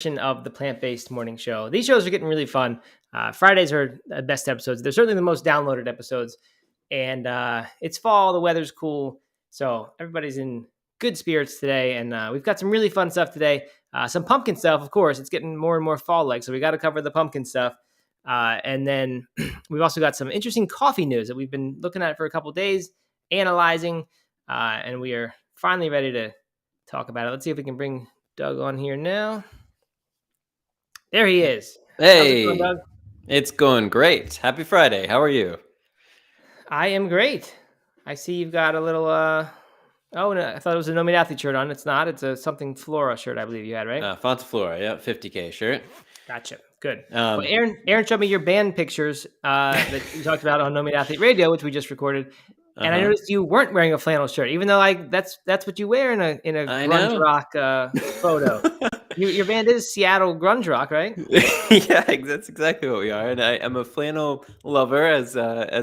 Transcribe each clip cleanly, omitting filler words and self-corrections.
Of the plant-based morning show. These shows are getting really fun. Fridays are the best episodes. They're certainly the most downloaded episodes. And it's fall, the weather's cool. So everybody's in good spirits today. And we've got some really fun stuff today. Some pumpkin stuff, of course. It's getting more and more fall-like. So we got to cover the pumpkin stuff. And then we've also got some interesting coffee news that we've been looking at for a couple days, analyzing. And we are finally ready to talk about it. Let's see if we can bring Doug on here now. There he is. Hey, it's going great. Happy Friday. How are you? I am great. I see you've got a little, oh, no, I thought it was a No Meat Athlete shirt on. It's not. It's a something Flora shirt, I believe you had, right? Fontaflora, yeah, 50K shirt. Gotcha. Good. Well, Aaron showed me your band pictures that you talked about on No Meat Athlete Radio, which we just recorded. And I noticed you weren't wearing a flannel shirt, even though that's what you wear in a grunge rock photo. Your band is Seattle grunge rock, right? Yeah, that's exactly what we are. And I am a flannel lover, as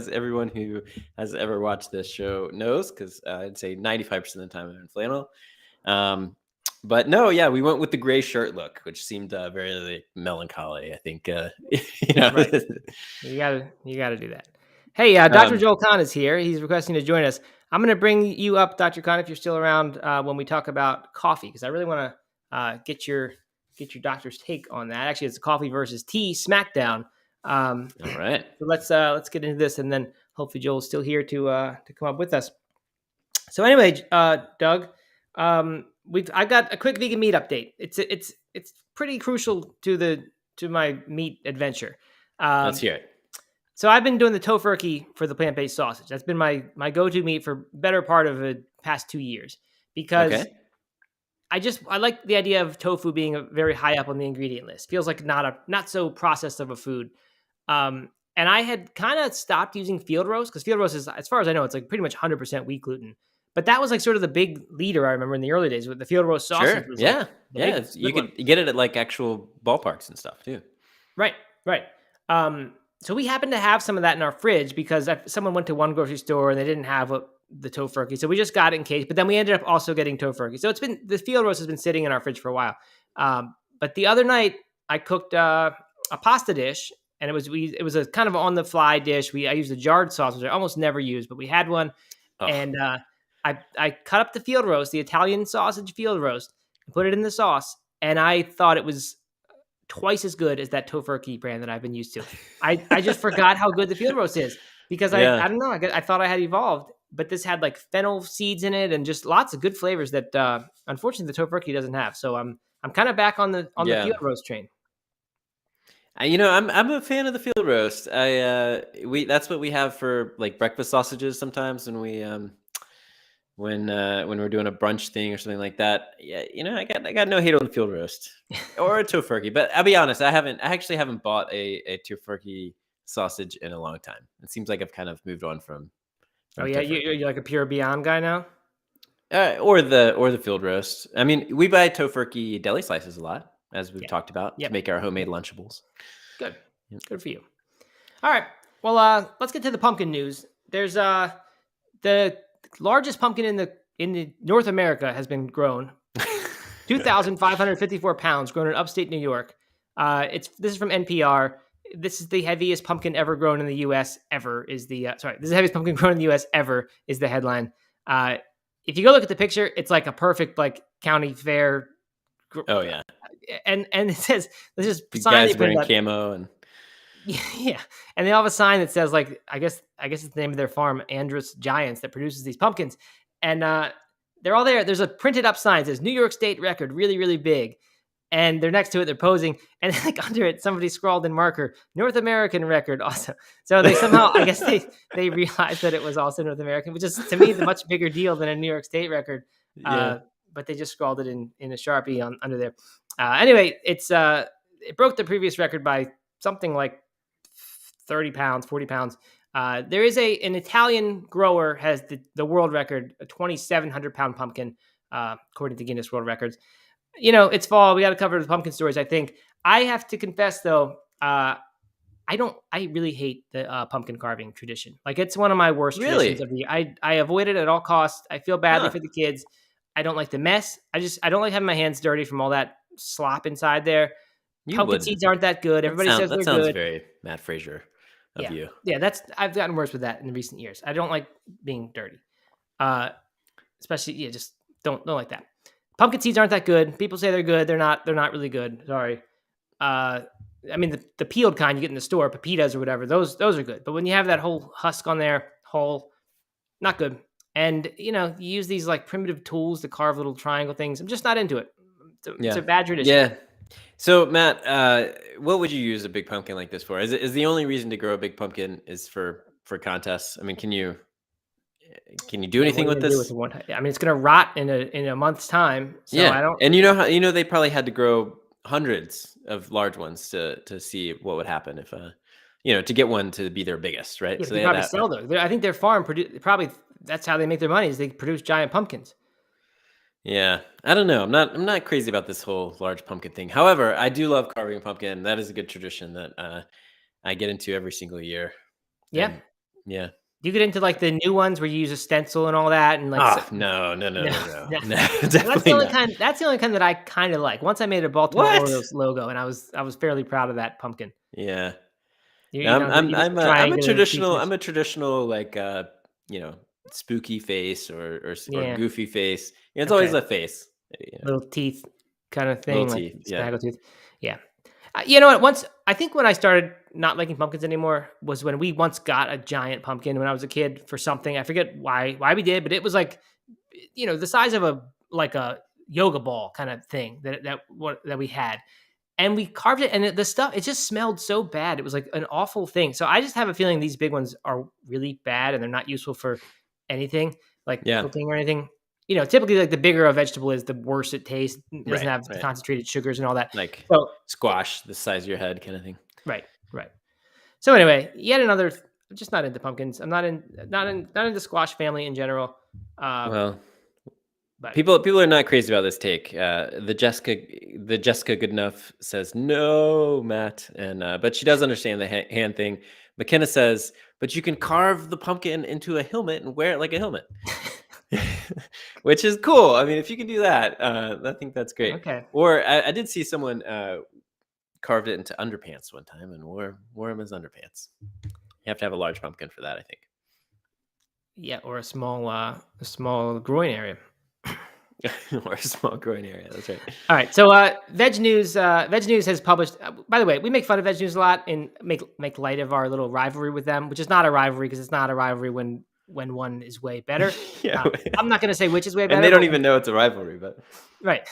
everyone who has ever watched this show knows, because I'd say 95% of the time I'm in flannel. But no, yeah, we went with the gray shirt look, which seemed very melancholy. I think right. You gotta do that. Hey, Dr. Joel Kahn is here. He's requesting to join us. I'm going to bring you up, Dr. Kahn, if you're still around when we talk about coffee, because I really want to get your doctor's take on that. Actually, it's a coffee versus tea smackdown. All right. So let's get into this, and then hopefully Joel's still here to come up with us. So anyway, Doug, I've got a quick vegan meat update. It's pretty crucial to my meat adventure. Let's hear it. So I've been doing the Tofurkey for the plant-based sausage. That's been my go-to meat for better part of the past 2 years because I like the idea of tofu being very high up on the ingredient list. Feels like not so processed of a food. And I had kind of stopped using field roast because field roast is, as far as I know, it's like pretty much 100% wheat gluten. But that was like sort of the big leader I remember in the early days with the field roast sausage. Sure. Yeah. You could get it at like actual ballparks and stuff too. Right. So we happened to have some of that in our fridge because someone went to one grocery store and they didn't have the Tofurkey. So we just got it in case, but then we ended up also getting Tofurkey. So the field roast has been sitting in our fridge for a while. But the other night I cooked a pasta dish and it was a kind of on the fly dish. I used a jarred sauce, which I almost never use, but we had one. Oh. And I cut up the field roast, the Italian sausage field roast, and put it in the sauce. And I thought it was twice as good as that Tofurkey brand that I've been used to. I just forgot how good the field roast is because I don't know. I thought I had evolved, but this had like fennel seeds in it and just lots of good flavors that unfortunately the Tofurkey doesn't have. So I'm kind of back on the field roast train. I'm a fan of the field roast. That's what we have for like breakfast sausages sometimes when we when we're doing a brunch thing or something like that. Yeah, I got no hate on the field roast or a Tofurkey, but I'll be honest, I actually haven't bought a Tofurkey sausage in a long time. It seems like I've kind of moved on from Oh yeah, you're like a pure Beyond guy now? Or the field roast. I mean, we buy Tofurkey deli slices a lot, as we've talked about, to make our homemade Lunchables. Good. Good for you. All right. Well, let's get to the pumpkin news. There's the largest pumpkin in the North America has been grown. 2,554 pounds grown in upstate New York. This is from NPR. This is the heaviest pumpkin ever grown in the U.S. ever. This is the heaviest pumpkin grown in the U.S. ever is the headline. If you go look at the picture, it's like a perfect like county fair. Oh yeah. And it says this is the guys wearing camo and yeah, and they all have a sign that says like I guess it's the name of their farm, Andrus Giants, that produces these pumpkins, and they're all there. There's a printed up sign that says New York State record, really really big, and they're next to it. They're posing, and like under it, somebody scrawled in marker, North American record also. So they somehow I guess they realized that it was also North American, which is to me the much bigger deal than a New York State record. Yeah. But they just scrawled it in a Sharpie under there. Anyway, it broke the previous record by something like 30 pounds, 40 pounds. There is an Italian grower has the world record, a 2,700 pound pumpkin, according to Guinness World Records. It's fall. We got to cover the pumpkin stories. I think I have to confess though, I really hate the pumpkin carving tradition. Like it's one of my worst traditions of the year. I avoid it at all costs. I feel badly for the kids. I don't like the mess. I don't like having my hands dirty from all that slop inside there. You Pumpkin would. seeds aren't that good. Everybody says That they're sounds good. very Matt Frazier of Yeah, you. yeah. I've gotten worse with that in recent years. I don't like being dirty, especially just don't like that. Pumpkin seeds aren't that good. People say they're good. They're not. They're not really good. Sorry. I mean the peeled kind you get in the store, pepitas or whatever. Those are good. But when you have that whole husk on there, whole, not good. And you use these like primitive tools to carve little triangle things. I'm just not into it. It's a bad tradition. Yeah. So Matt, what would you use a big pumpkin like this for? Is the only reason to grow a big pumpkin is for contests? I mean, can you do Yeah, anything what are with you gonna do with this? the one? I mean, it's gonna rot in a month's time. So I Yeah, don't. and they probably had to grow hundreds of large ones to see what would happen if to get one to be their biggest, right? Yeah, So but they they had probably that. sell those. I think their farm probably that's how they make their money is they produce giant pumpkins. Yeah, I don't know. I'm not crazy about this whole large pumpkin thing. However, I do love carving a pumpkin. That is a good tradition that I get into every single year. Yeah. And yeah. Do you get into like the new ones where you use a stencil and all that and like Oh no, no, no, no. Well, definitely not. That's the only kind that I kind of like. Once I made a Baltimore What? Orioles logo, and I was fairly proud of that pumpkin. Yeah. You No, know, you did the I'm a triangular traditional features. like you know spooky face or Yeah. goofy face. It's always Okay. a face. Little teeth kind of Little thing, like teeth. Yeah. snaggle tooth. Yeah. You know what? I think when I started not liking pumpkins anymore was when we once got a giant pumpkin when I was a kid for something. I forget why we did, but it was like, the size of a yoga ball kind of thing that we had, and we carved it, and the stuff it just smelled so bad. It was like an awful thing. So I just have a feeling these big ones are really bad, and they're not useful for anything like Yeah. cooking or anything. Typically, like the bigger a vegetable is, the worse it tastes. It doesn't Right, have right. concentrated sugars and all that. Like So squash the size of your head kind of thing. right. So anyway, yet another. I'm just not into pumpkins. I'm not into squash family in general. Well, But people are not crazy about this take. The Jessica Goodenough says no, Matt, and but she does understand the hand thing. McKenna says, but you can carve the pumpkin into a helmet and wear it like a helmet, which is cool. I mean, if you can do that, I think that's great. okay, Or I did see someone carved it into underpants one time and wore them as underpants. You have to have a large pumpkin for that, I think. yeah, or a small groin area. Or a small groin area. That's right. All right, so Veg News has published. By the way, we make fun of Veg News a lot and make light of our little rivalry with them, which is not a rivalry because it's not a rivalry when one is way better. Yeah. I'm not going to say which is way better. And they don't even know it's a rivalry, but right.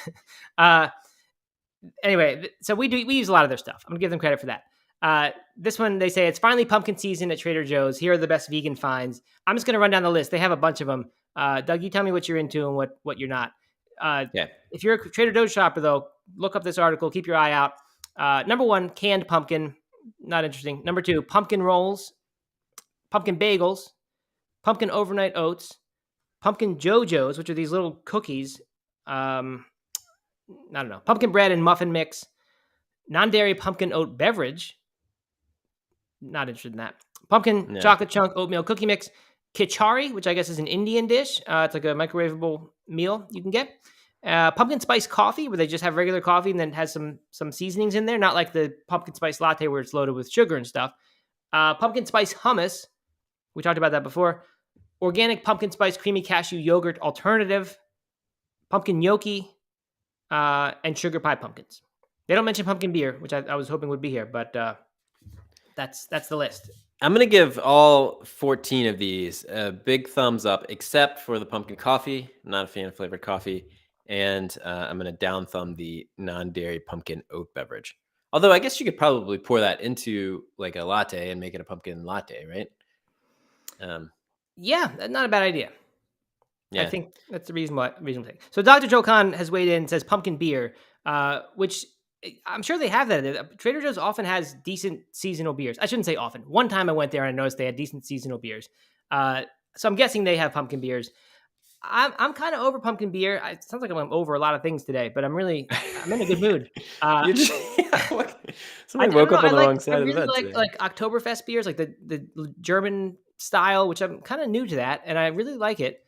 Anyway, so we use a lot of their stuff. I'm gonna give them credit for that. This one, they say it's finally pumpkin season at Trader Joe's. Here are the best vegan finds. I'm just gonna run down the list. They have a bunch of them. Doug, you tell me what you're into and what you're not. yeah. If you're a Trader Joe's shopper, though, look up this article. Keep your eye out. Number 1, canned pumpkin. Not interesting. Number 2, pumpkin rolls, pumpkin bagels, pumpkin overnight oats, pumpkin JoJo's, which are these little cookies. I don't know. Pumpkin bread and muffin mix, non-dairy pumpkin oat beverage. Not interested in that. Pumpkin chocolate chunk oatmeal cookie mix, khichdi, which I guess is an Indian dish. It's like a microwavable meal you can get. Pumpkin spice coffee, where they just have regular coffee and then has some seasonings in there, not like the pumpkin spice latte where it's loaded with sugar and stuff. Pumpkin spice hummus. We talked about that before. Organic pumpkin spice creamy cashew yogurt alternative. Pumpkin gnocchi. And sugar pie pumpkins. They don't mention pumpkin beer, which I was hoping would be here, but that's the list. I'm going to give all 14 of these a big thumbs up, except for the pumpkin coffee. I'm not a fan of flavored coffee. And I'm going to down thumb the non-dairy pumpkin oat beverage. Although I guess you could probably pour that into like a latte and make it a pumpkin latte, right? Yeah, not a bad idea. Yeah. I think that's the reasonable thing. So Dr. Joe Khan has weighed in and says pumpkin beer, which I'm sure they have that. Trader Joe's often has decent seasonal beers. I shouldn't say often. One time I went there and I noticed they had decent seasonal beers. So I'm guessing they have pumpkin beers. I'm kind of over pumpkin beer. It sounds like I'm over a lot of things today, but I'm in a good mood. Somebody woke up on the wrong side of the bed. I really like Oktoberfest beers, like the German style, which I'm kind of new to that, and I really like it.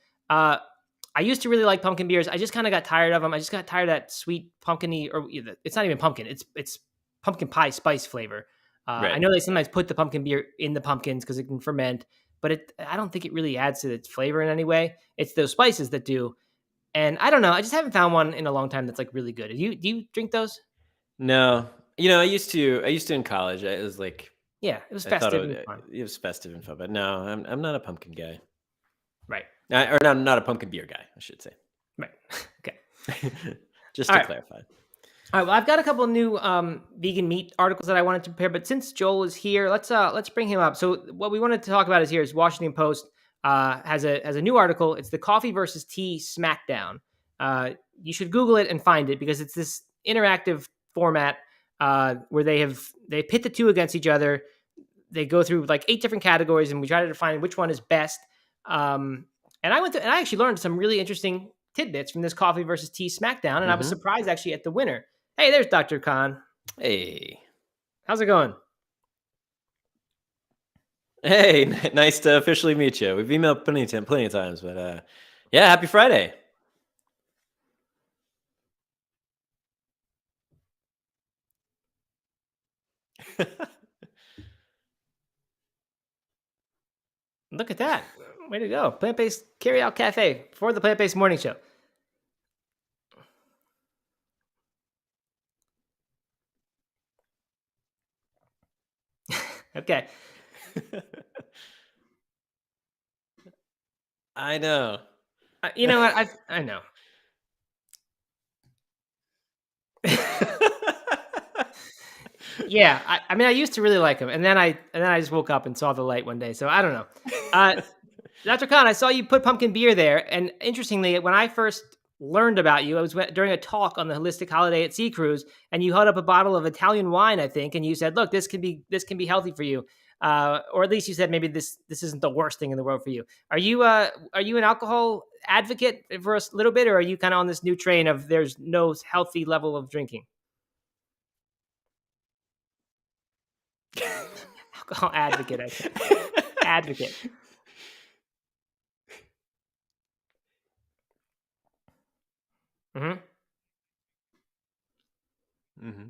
I used to really like pumpkin beers. I just kind of got tired of them. I just got tired of that sweet pumpkiny, or it's not even pumpkin. It's pumpkin pie spice flavor. I Right. know they sometimes put the pumpkin beer in the pumpkins because it can ferment, but I don't think it really adds to its flavor in any way. It's those spices that do. And I don't know. I just haven't found one in a long time that's like really good. Do you drink those? No, you know, I used to in college. It was like Yeah, it was I thought festive and fun. it was festive and fun, but no, I'm not a pumpkin guy. Right. Or not a pumpkin beer guy, I should say. Right. Okay. Just All to right. clarify. All right. Well, I've got a couple of new vegan meat articles that I wanted to prepare, but since Joel is here, let's bring him up. So what we wanted to talk about is Washington Post has a new article. It's the coffee versus tea smackdown. You should Google it and find it because it's this interactive format where they pit the two against each other. They go through like 8 different categories, and we try to define which one is best. Um, and I actually learned some really interesting tidbits from this coffee versus tea smackdown, and I was Hmm. surprised actually at the winner. Hey, there's Dr. Khan. Hey, How's it going? hey, nice to officially meet you. We've emailed plenty of times, but yeah, happy Friday. Look at that. Way to go. Plant based carry out cafe for the plant based morning show. Okay. I know. You know what? I know. Yeah, I mean, I used to really like him, and then I just woke up and saw the light one day. So I don't know. Uh, Dr. Khan, I saw you put pumpkin beer there, and interestingly, when I first learned about you, I was during a talk on the holistic holiday at Sea Cruise, and you held up a bottle of Italian wine, I think, and you said, "Look, this can be healthy for you," or at least you said maybe this isn't the worst thing in the world for you. Are you an alcohol advocate for a little bit, or are you kind of on this new train of there's no healthy level of drinking? Alcohol advocate, I think. Advocate. Hmm. Hmm.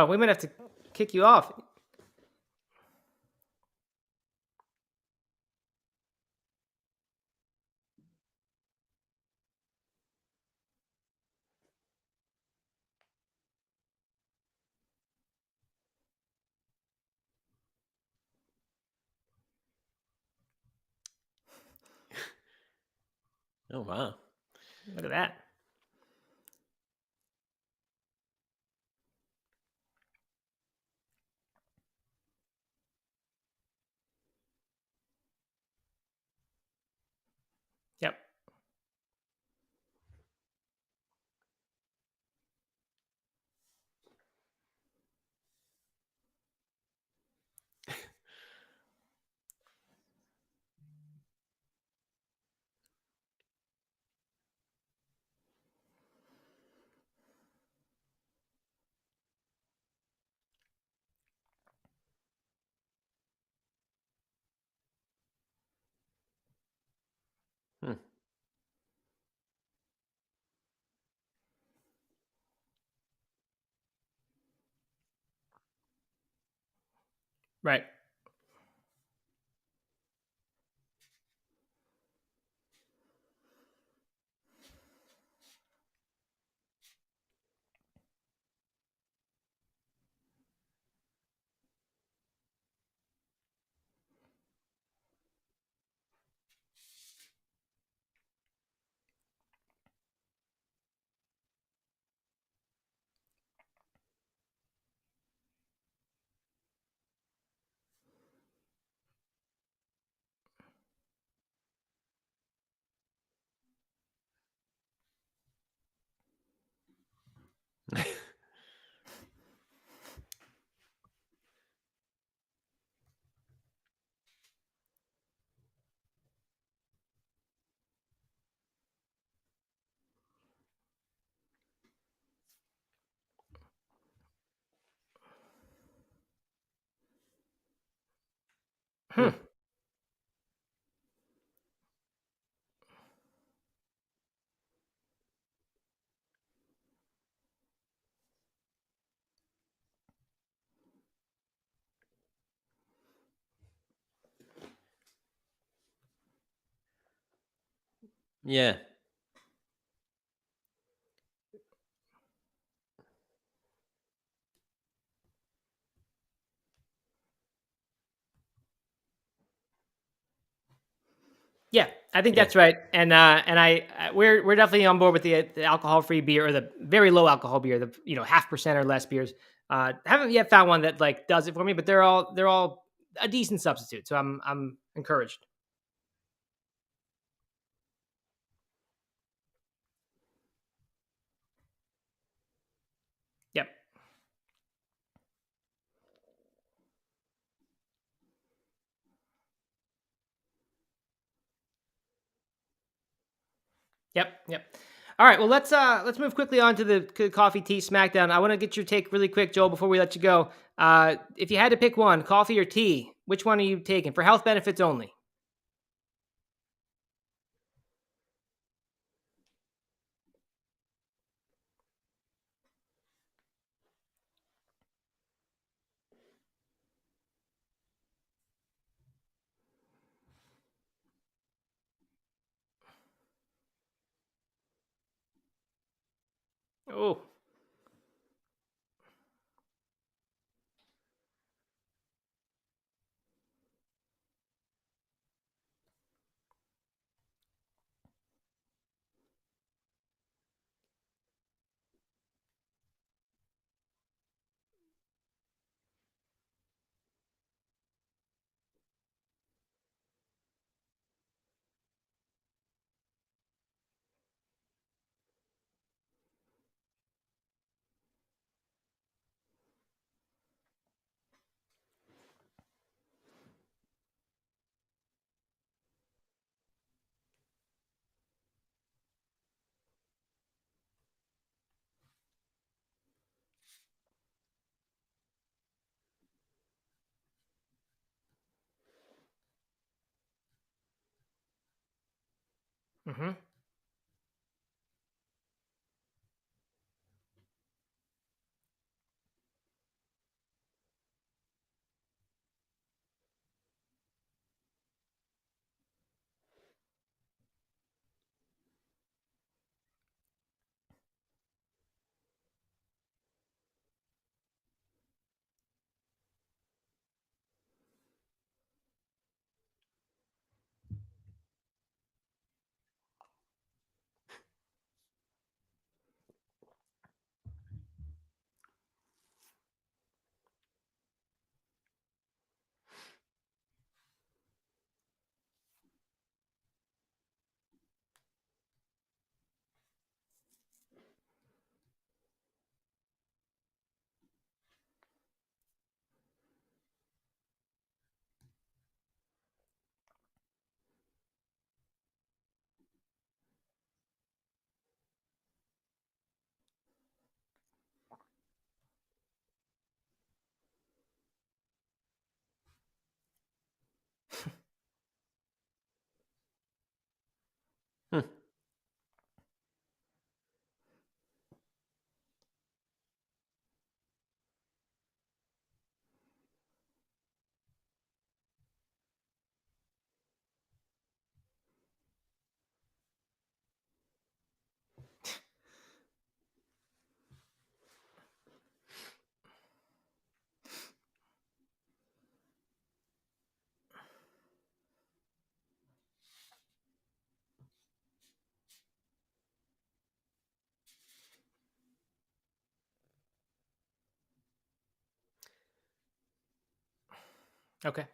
We might have to kick you off. Oh wow. Look at that. Yep. Hmm. Right. Hmm. Yeah. Yeah, I think Yeah. that's right, and we're definitely on board with the alcohol free beer or the very low alcohol beer, the 0.5% or less beers. Haven't yet found one that like does it for me, but they're all a decent substitute, so I'm encouraged. Yep, yep. All right, well let's move quickly on to the coffee tea smackdown. I want to get your take really quick, Joel, before we let you go. If you had to pick one, coffee or tea, which one are you taking for health benefits only? Oh, mm-hmm. Hmm. Okay.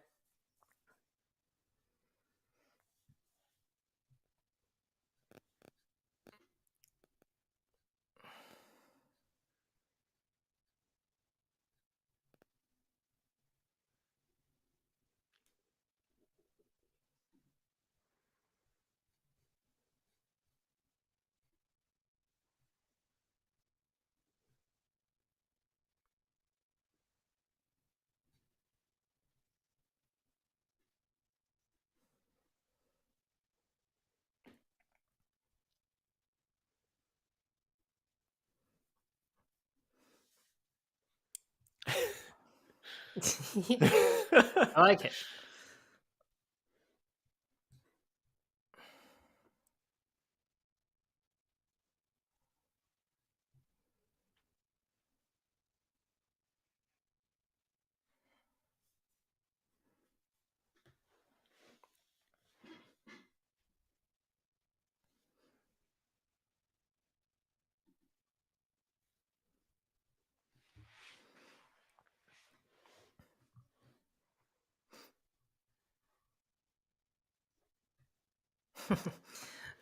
I like it.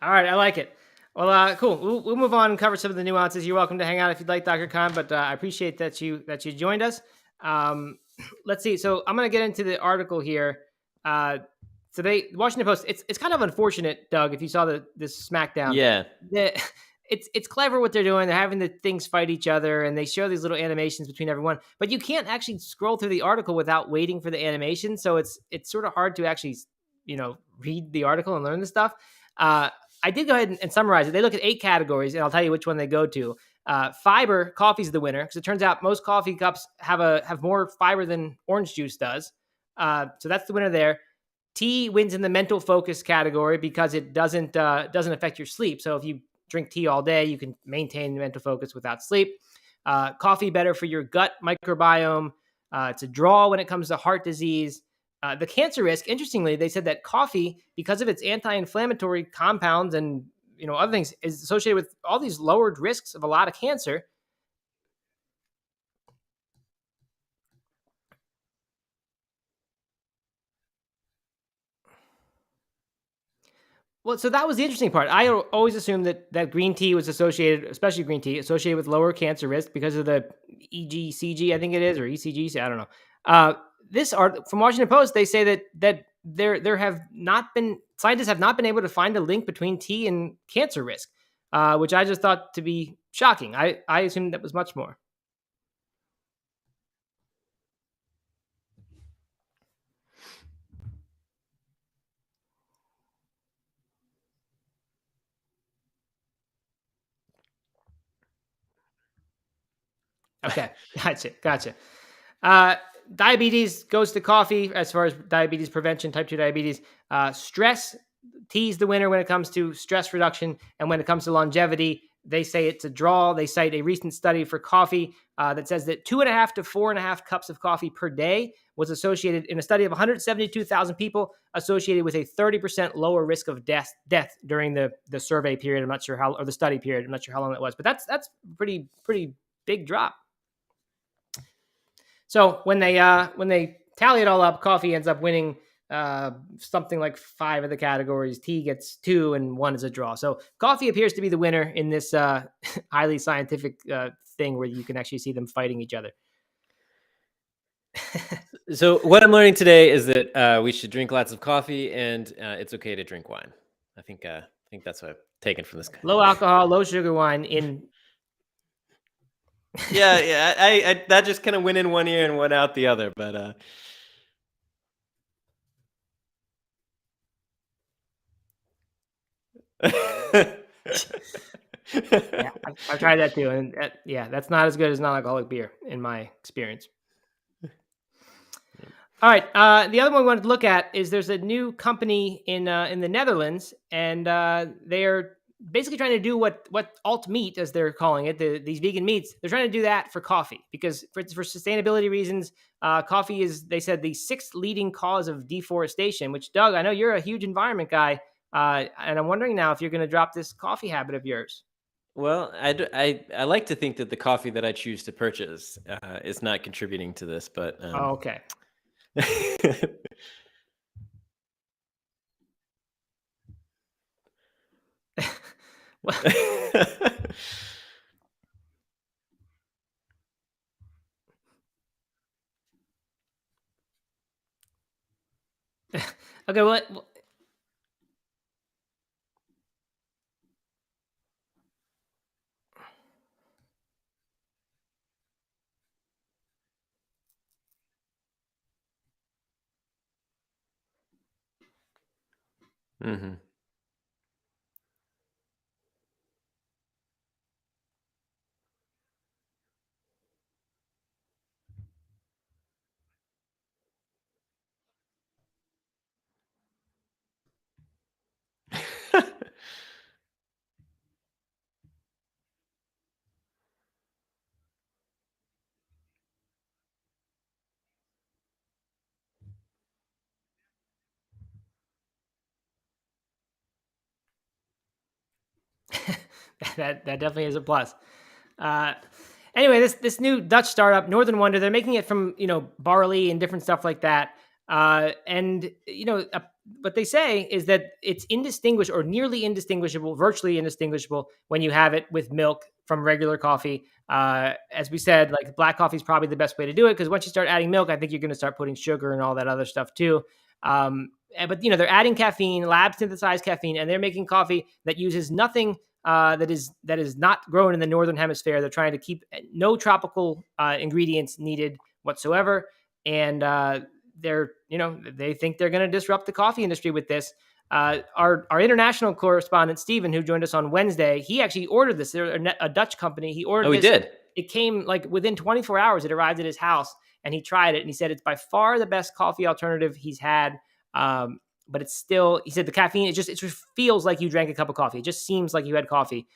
All right, I like it. Well, cool. We'll move on and cover some of the nuances. You're welcome to hang out if you'd like, Dr. Khan, but I appreciate that you joined us. Um, let's see. So I'm going to get into the article here. Uh, the Washington Post. It's kind of unfortunate, Doug, if you saw this SmackDown. Yeah. The, it's clever what they're doing. They're having the things fight each other, and they show these little animations between everyone. But you can't actually scroll through the article without waiting for the animation. So it's sort of hard to actually read the article and learn the stuff. Uh, I did go ahead and summarize it. They look at 8 categories, and I'll tell you which one they go to. Fiber, coffee's the winner because it turns out most coffee cups have more fiber than orange juice does. So that's the winner there. Tea wins in the mental focus category because it doesn't affect your sleep. So if you drink tea all day, you can maintain mental focus without sleep. Coffee better for your gut microbiome. It's a draw when it comes to heart disease. The cancer risk, interestingly, they said that coffee, because of its anti-inflammatory compounds and other things, is associated with all these lowered risks of a lot of cancer. Well, so that was the interesting part. I always assumed that green tea was associated, especially green tea, associated with lower cancer risk because of the EGCG, I think it is, or ECG. I don't know. This art from Washington Post, they say that there have not been scientists have not been able to find a link between tea and cancer risk, which I just thought to be shocking. I assumed that was much more. Okay, gotcha. Uh, Diabetes goes to coffee as far as diabetes prevention, type 2 diabetes. Stress, tea's the winner when it comes to stress reduction. And when it comes to longevity, they say it's a draw. They cite a recent study for coffee that says that 2.5 to 4.5 cups of coffee per day was associated in a study of 172,000 people, associated with a 30% lower risk of death during the survey period. I'm not sure how, or the study period. I'm not sure how long that was, but that's pretty big drop. So when they tally it all up, coffee ends up winning something like 5 of the categories. Tea gets 2, and 1 is a draw. So coffee appears to be the winner in this highly scientific thing where you can actually see them fighting each other. So what I'm learning today is that we should drink lots of coffee, and it's okay to drink wine. I think that's what I've taken from this guy. Low alcohol, low sugar wine in. Yeah. I that just kind of went in one ear and went out the other, but. Yeah, I've tried that too, and that's not as good as non-alcoholic beer in my experience. All right, the other one we wanted to look at is there's a new company in the Netherlands, and they are basically trying to do what alt meat, as they're calling it, these vegan meats. They're trying to do that for coffee because for sustainability reasons, coffee is, they said, the 6th leading cause of deforestation. Which, Doug, I know you're a huge environment guy, and I'm wondering now if you're going to drop this coffee habit of yours. Well, I like to think that the coffee that I choose to purchase is not contributing to this, but Oh, okay. Okay, well, hmm That definitely is a plus. Uh, anyway, this new Dutch startup, Northern Wonder, they're making it from barley and different stuff like that. And what they say is that it's indistinguishable or nearly indistinguishable, virtually indistinguishable when you have it with milk from regular coffee. As we said, like black coffee is probably the best way to do it because once you start adding milk, I think you're going to start putting sugar and all that other stuff too. But they're adding caffeine, lab synthesized caffeine, and they're making coffee that uses nothing that is not grown in the northern hemisphere. They're trying to keep no tropical ingredients needed whatsoever, and they think they're going to disrupt the coffee industry with this. Our international correspondent Stephen, who joined us on Wednesday, he actually ordered this. They're a Dutch company. He ordered. Oh, he this. did. It came like within 24 hours. It arrived at his house, and he tried it, and he said it's by far the best coffee alternative he's had. But it's still, he said the caffeine, it just feels like you drank a cup of coffee. It just seems like you had coffee,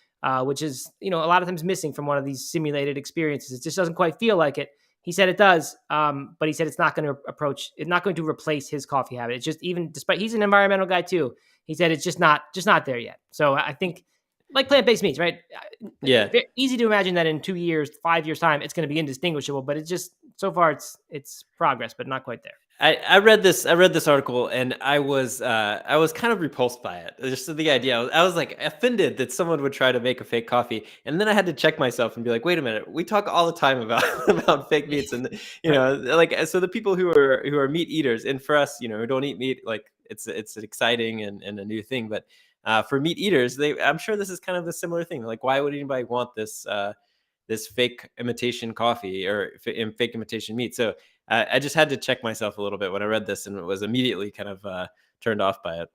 which is, a lot of times missing from one of these simulated experiences. It just doesn't quite feel like it. He said it does, but he said it's not going to replace his coffee habit. It's just, even despite, he's an environmental guy too. He said it's just not there yet. So I think, like plant-based meats, right? Yeah. Easy to imagine that in 2 years, 5 years time, it's going to be indistinguishable, but it's just, so far it's progress, but not quite there. I read this article and I was kind of repulsed by it. Just the idea. I was like offended that someone would try to make a fake coffee. And then I had to check myself and be like, wait a minute, we talk all the time about fake meats and like, so the people who are meat eaters, and for us, who don't eat meat, like it's exciting and a new thing. But for meat eaters, I'm sure this is kind of a similar thing. Like, why would anybody want this this fake imitation coffee or fake imitation meat? So I just had to check myself a little bit when I read this, and was immediately kind of turned off by it.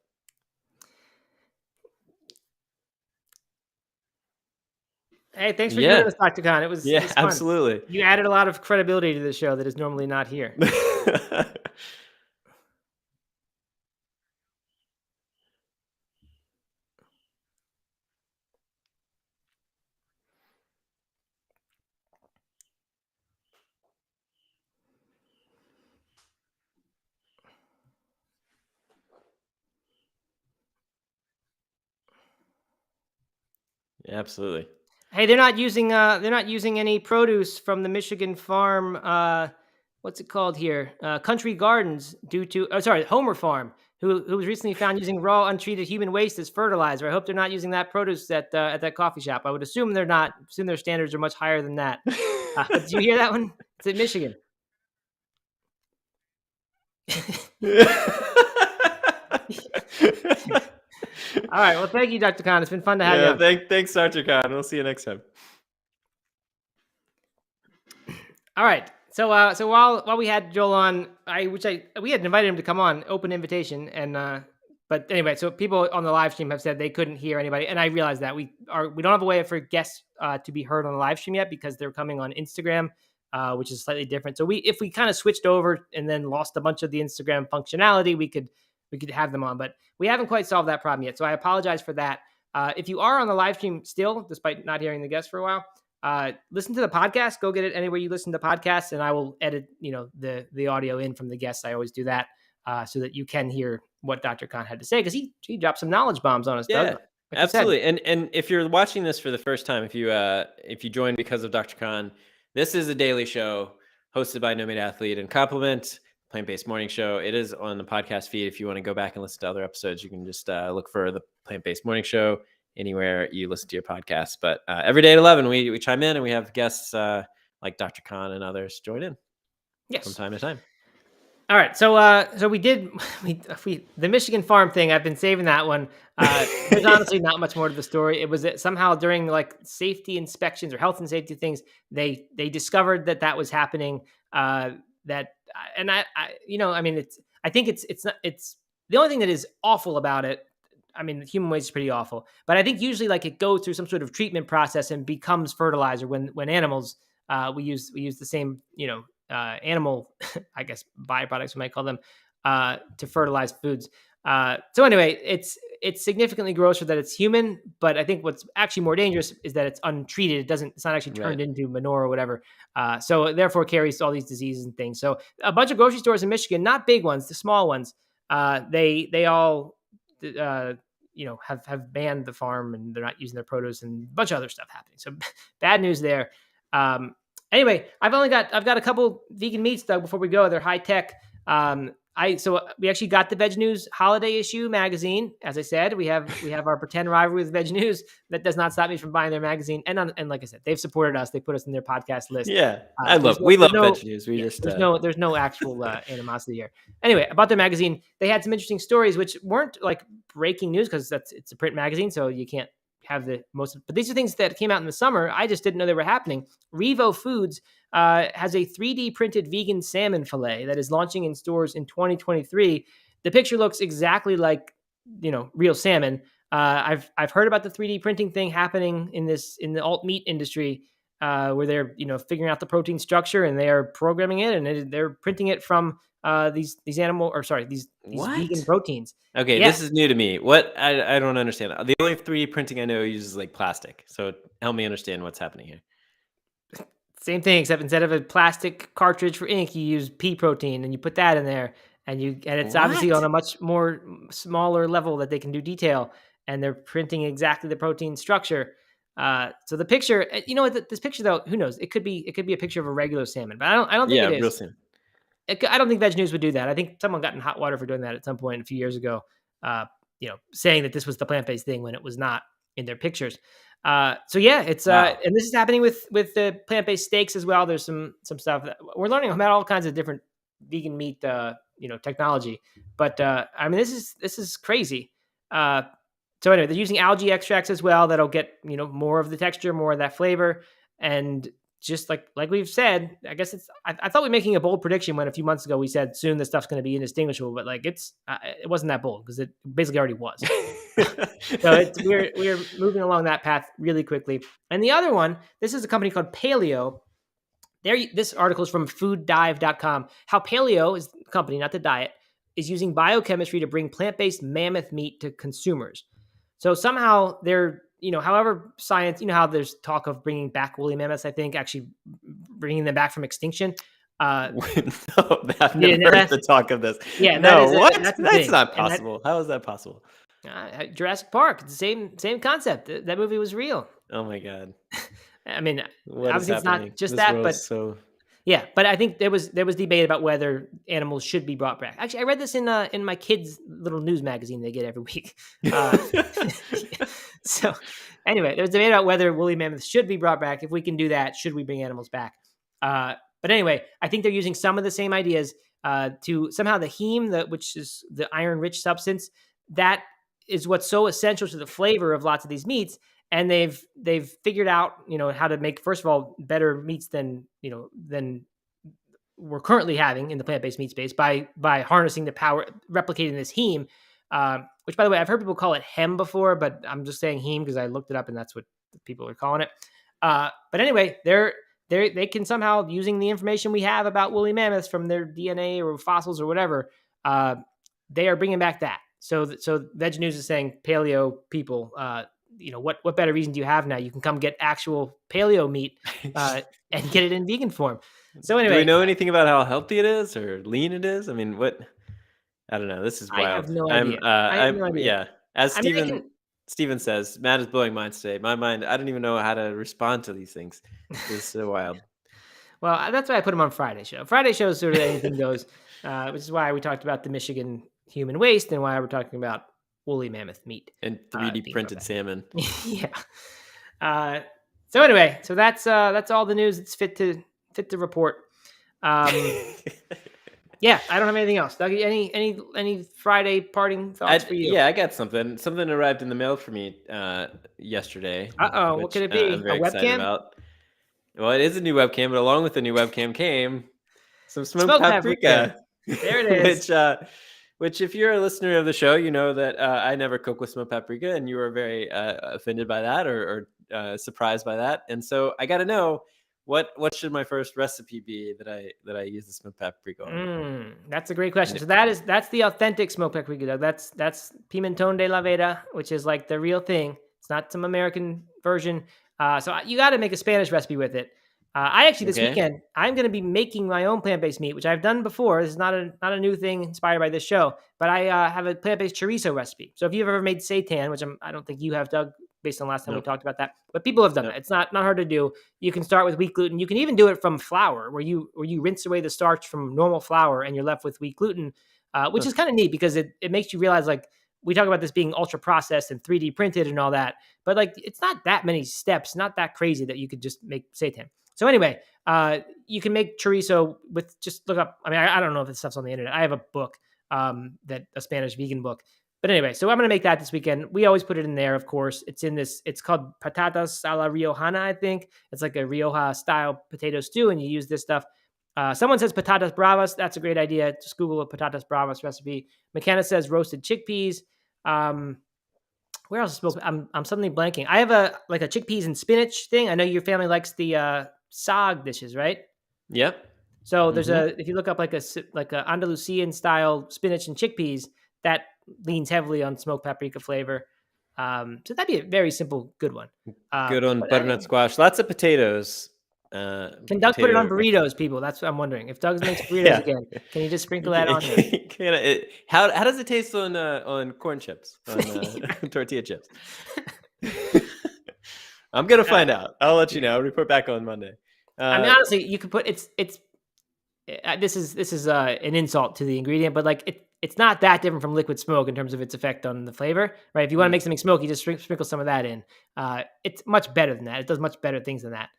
Hey, thanks for joining us, Dr. Khan. It was fun. Absolutely. You added a lot of credibility to the show that is normally not here. Absolutely. Hey, they're not using any produce from the Michigan farm. What's it called here? Country Gardens, due to Homer Farm, who was recently found using raw untreated human waste as fertilizer. I hope they're not using that produce at that coffee shop. I would assume they're not. Assume their standards are much higher than that. Did you hear that one? It's in Michigan. All right. Well, thank you, Dr. Khan. It's been fun to have you on. Thanks, Dr. Khan. We'll see you next time. All right. So while we had Joel on, we had invited him to come on, open invitation, and but anyway, so people on the live stream have said they couldn't hear anybody, and I realized that we don't have a way for guests to be heard on the live stream yet because they're coming on Instagram, which is slightly different. So if we kind of switched over and then lost a bunch of the Instagram functionality, we could have them on, but we haven't quite solved that problem yet. So I apologize for that. If you are on the live stream still, despite not hearing the guests for a while, listen to the podcast. Go get it anywhere you listen to podcasts, and I will edit, the audio in from the guests. I always do that so that you can hear what Dr. Khan had to say, because he dropped some knowledge bombs on us. Yeah, Doug, like absolutely. And if you're watching this for the first time, if you joined because of Dr. Khan, this is a daily show hosted by No Meat Athlete and Complement Plant-Based Morning Show. It is on the podcast feed. If you want to go back and listen to other episodes, you can just look for the Plant-Based Morning Show anywhere you listen to your podcast. But every day at 11, we chime in and we have guests like Dr. Khan and others join in from time to time. All right, so we the Michigan farm thing. I've been saving that one. There's honestly not much more to the story. It was somehow during like safety inspections or health and safety things, they discovered that was happening. I think it's the only thing that is awful about it. I mean, human waste is pretty awful, but I think usually like it goes through some sort of treatment process and becomes fertilizer when animals. We use the same animal, I guess byproducts we might call them, to fertilize foods. So anyway, it's significantly grosser that it's human, but I think what's actually more dangerous is that it's untreated. It's not actually Right. turned into manure or whatever. So therefore carries all these diseases and things. So a bunch of grocery stores in Michigan, not big ones, the small ones, they all, have banned the farm and they're not using their produce and a bunch of other stuff happening. So bad news there. Anyway, I've got a couple vegan meats though before we go. They're high tech. We actually got the Veg News holiday issue magazine. As I said, we have our pretend rivalry with Veg News. That does not stop me from buying their magazine. And like I said, they've supported us. They put us in their podcast list. Yeah, We love Veg News. We just there's no actual animosity here. Anyway, about their magazine, they had some interesting stories which weren't like breaking news because it's a print magazine, so you can't have the most. But these are things that came out in the summer. I just didn't know they were happening. Revo Foods has a 3D printed vegan salmon fillet that is launching in stores in 2023. The picture looks exactly like real salmon. I've heard about the 3D printing thing happening in the alt meat industry, where they're figuring out the protein structure and they are programming it and they're printing it from these vegan proteins. Okay, Yeah. this is new to me. What I don't understand. The only 3D printing I know uses like plastic. So help me understand what's happening here. Same thing, except instead of a plastic cartridge for ink, you use pea protein and you put that in there, and it's obviously on a much more smaller level that they can do detail, and they're printing exactly the protein structure. So the picture, this picture though, who knows? It could be a picture of a regular salmon, but I don't think it is. Real salmon. I don't think Veg News would do that. I think someone got in hot water for doing that at some point a few years ago, saying that this was the plant-based thing when it was not in their pictures. So yeah, it's and this is happening with the plant-based steaks as well. There's some stuff that we're learning about, all kinds of different vegan meat, technology. But I mean, this is crazy. So anyway, they're using algae extracts as well. That'll get more of the texture, more of that flavor, and just like we've said, I guess I thought we were making a bold prediction when a few months ago we said soon this stuff's going to be indistinguishable, but like it wasn't that bold because it basically already was. So we're moving along that path really quickly. And the other one, this is a company called Paleo. This article is from fooddive.com. How Paleo is the company, not the diet, is using biochemistry to bring plant-based mammoth meat to consumers. So somehow they're however science, how there's talk of bringing back woolly mammoths, I think actually bringing them back from extinction. No, I've never heard the talk of this. Yeah, no, that's not possible. How is that possible? Jurassic Park, the same concept. That movie was real. Oh my god! I mean, what obviously it's not just that, but yeah. But I think there was debate about whether animals should be brought back. Actually, I read this in my kids' little news magazine they get every week. So anyway, there's debate about whether woolly mammoths should be brought back. If we can do that, should we bring animals back? But anyway, I think they're using some of the same ideas to somehow the heme, which is the iron-rich substance, that is what's so essential to the flavor of lots of these meats. And they've figured out, how to make, first of all, better meats than we're currently having in the plant-based meat space by harnessing the power, replicating this heme, which, by the way, I've heard people call it hem before, but I'm just saying heme because I looked it up and that's what people are calling it. But anyway, they can somehow, using the information we have about woolly mammoths from their DNA or fossils or whatever, they are bringing back that. So Veg News is saying, Paleo people, what better reason do you have now? You can come get actual paleo meat and get it in vegan form. So anyway, do we know anything about how healthy it is or lean it is? I mean, what? I don't know. This is wild. I have no idea. I have no idea. Yeah, as Steven says, Matt is blowing minds today. My mind, I don't even know how to respond to these things. It's so wild. Well, that's why I put them on Friday show. Friday show is sort of anything goes, which is why we talked about the Michigan human waste and why we're talking about woolly mammoth meat and 3D printed salmon. Yeah. So anyway, that's all the news that's fit to report. Yeah, I don't have anything else. Doug, any Friday parting thoughts for you? Yeah, I got something. Something arrived in the mail for me yesterday. What could it be? I'm very a webcam? Excited about. Well, it is a new webcam, but along with the new webcam came some smoked paprika. There it is. Which, if you're a listener of the show, you know that I never cook with smoked paprika, and you were very offended by that or surprised by that. And so I got to know, what should my first recipe be that I use the smoked paprika on? That's a great question. So that's the authentic smoked paprika, Doug. That's pimentón de la Vera, which is like the real thing. It's not some American version. You got to make a Spanish recipe with it. I actually this Okay. weekend I'm going to be making my own plant-based meat, which I've done before. This is not a new thing inspired by this show, but I have a plant-based chorizo recipe. So if you've ever made seitan, which I don't think you have, Doug, based on last time we Nope. talked about that, but people have done Nope. that. It's not hard to do. You can start with wheat gluten. You can even do it from flour, where you rinse away the starch from normal flour, and you're left with wheat gluten, which is kind of neat because it makes you realize, like, we talk about this being ultra processed and 3D printed and all that, but like it's not that many steps, not that crazy that you could just make seitan. So anyway, you can make chorizo with just look up. I mean, I don't know if this stuff's on the internet. I have a book, that a Spanish vegan book. But anyway, so I'm going to make that this weekend. We always put it in there, of course. It's in this, it's called patatas a la Riojana, I think. It's like a Rioja style potato stew, and you use this stuff. Someone says patatas bravas. That's a great idea. Just Google a patatas bravas recipe. McKenna says roasted chickpeas. Where else is supposed? I'm suddenly blanking. I have a chickpeas and spinach thing. I know your family likes the sag dishes, right? Yep. So there's if you look up like a Andalusian style spinach and chickpeas, that leans heavily on smoked paprika flavor. So that'd be a very simple, good one. Good on but butternut squash. Lots of potatoes. Can Doug put it on burritos, people? That's what I'm wondering. If Doug makes burritos Yeah. again, can you just sprinkle that on there? How does it taste on corn chips, on tortilla chips? I'm gonna find out. I'll let you know. I'll report back on Monday. I mean, honestly, you could put it's this is an insult to the ingredient, but like it's not that different from liquid smoke in terms of its effect on the flavor, right? If you want to make something smoky, just sprinkle some of that in. It's much better than that. It does much better things than that.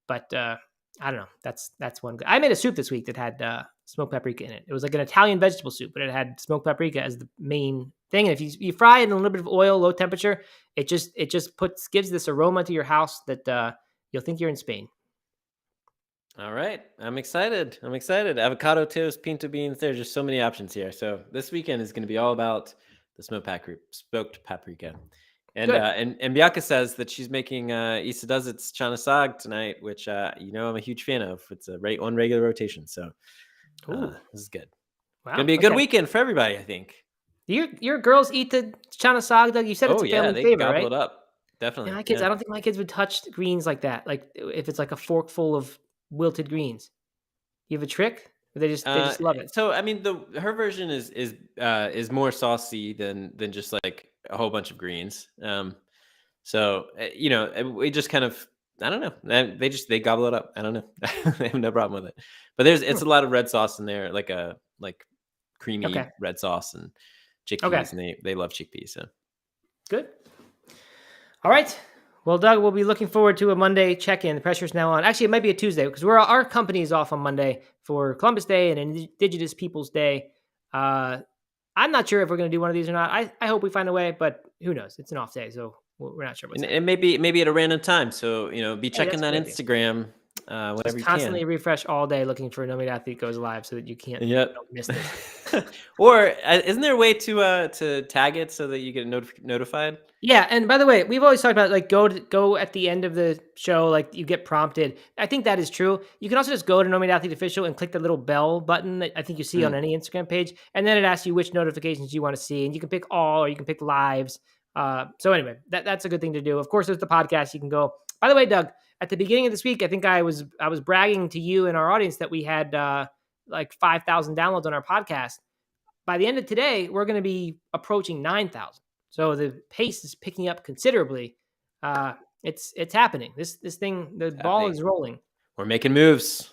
But I don't know. That's one good. I made a soup this week that had smoked paprika in it. It was like an Italian vegetable soup, but it had smoked paprika as the main thing. And if you fry it in a little bit of oil, low temperature, it just gives this aroma to your house that you'll think you're in Spain. All right. I'm excited. Avocado toast, pinto beans. There's just so many options here. So this weekend is going to be all about the smoked paprika. And and Bianca says that she's making Isa does its chana sag tonight, which I'm a huge fan of. It's right on regular rotation. So this is good. Wow. Gonna be a good weekend for everybody, I think. Your girls eat the chana sag, Doug? You said it's a family favorite, gobble right? it up. Definitely. Yeah, my kids, I don't think my kids would touch greens like that. Like if it's like a fork full of wilted greens. You have a trick? Or they just love it. So I mean, her version is more saucy than just like a whole bunch of greens. So we just kind of, I don't know. They gobble it up. I don't know. They have no problem with it. But it's a lot of red sauce in there, like creamy red sauce and chickpeas, and they love chickpeas. So good. All right. Well, Doug, we'll be looking forward to a Monday check-in. The pressure's now on. Actually, it might be a Tuesday because our company is off on Monday for Columbus Day and Indigenous Peoples Day. I'm not sure if we're going to do one of these or not. I hope we find a way, but who knows? It's an off day, so we're not sure what's happening. And maybe at a random time. So be checking that Instagram whenever just you constantly can. Refresh all day looking for No Meat Athlete Goes Live so that you can't miss this. Or isn't there a way to tag it so that you get notified? Yeah, and by the way, we've always talked about like go at the end of the show, like you get prompted. I think that is true. You can also just go to No Meat Athlete Official and click the little bell button that I think you see on any Instagram page, and then it asks you which notifications you want to see, and you can pick all or you can pick lives. So anyway, that's a good thing to do. Of course, there's the podcast. You can go. By the way, Doug, at the beginning of this week, I think I was bragging to you and our audience that we had like 5,000 downloads on our podcast. By the end of today, we're going to be approaching 9,000. So the pace is picking up considerably. It's happening. This thing, the ball is rolling. We're making moves.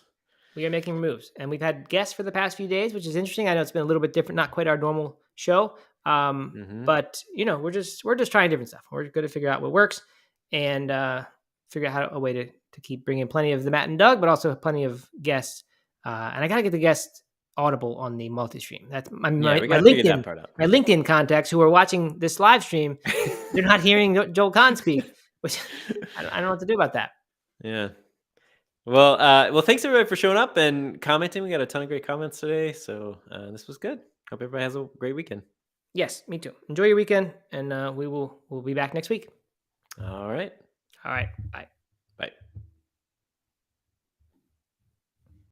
We are making moves, and we've had guests for the past few days, which is interesting. I know it's been a little bit different, not quite our normal show, but we're just trying different stuff. We're going to figure out what works and figure out a way to keep bringing plenty of the Matt and Doug, but also plenty of guests. And I got to get the guests audible on the multi-stream. That's my LinkedIn contacts who are watching this live stream. They're not hearing Joel Kahn speak, which I don't know what to do about that. Yeah. Well, thanks everybody for showing up and commenting. We got a ton of great comments today. So this was good. Hope everybody has a great weekend. Yes, me too. Enjoy your weekend, and we'll be back next week. All right. Bye.